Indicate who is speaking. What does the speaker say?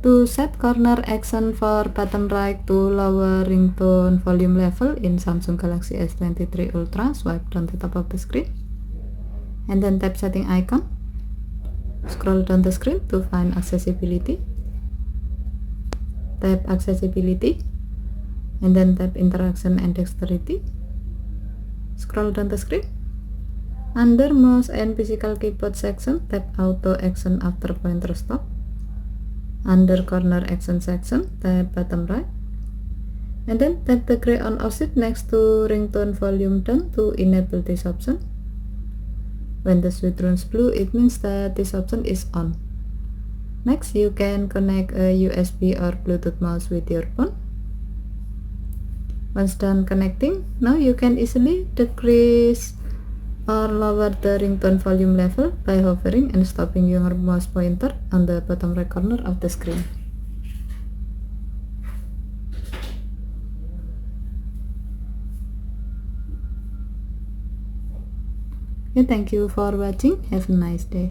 Speaker 1: To set corner action for bottom right to lower ringtone volume level in Samsung Galaxy S23 Ultra, swipe down the top of the screen and then tap setting icon. Scroll down the screen to find accessibility. Tap accessibility and then tap interaction and dexterity. Scroll down the screen. Under mouse and physical keyboard section, tap auto action after pointer stop. Under corner action section, tap bottom right and then tap the gray on off switch next to ringtone volume down to enable this option. When the switch turns blue, it means that this option is on. Next, you can connect a USB or Bluetooth mouse with your phone. Once done connecting, now you can easily decrease or lower the ringtone volume level by hovering and stopping your mouse pointer on the bottom right corner of the screen. Okay, thank you for watching. Have a nice day.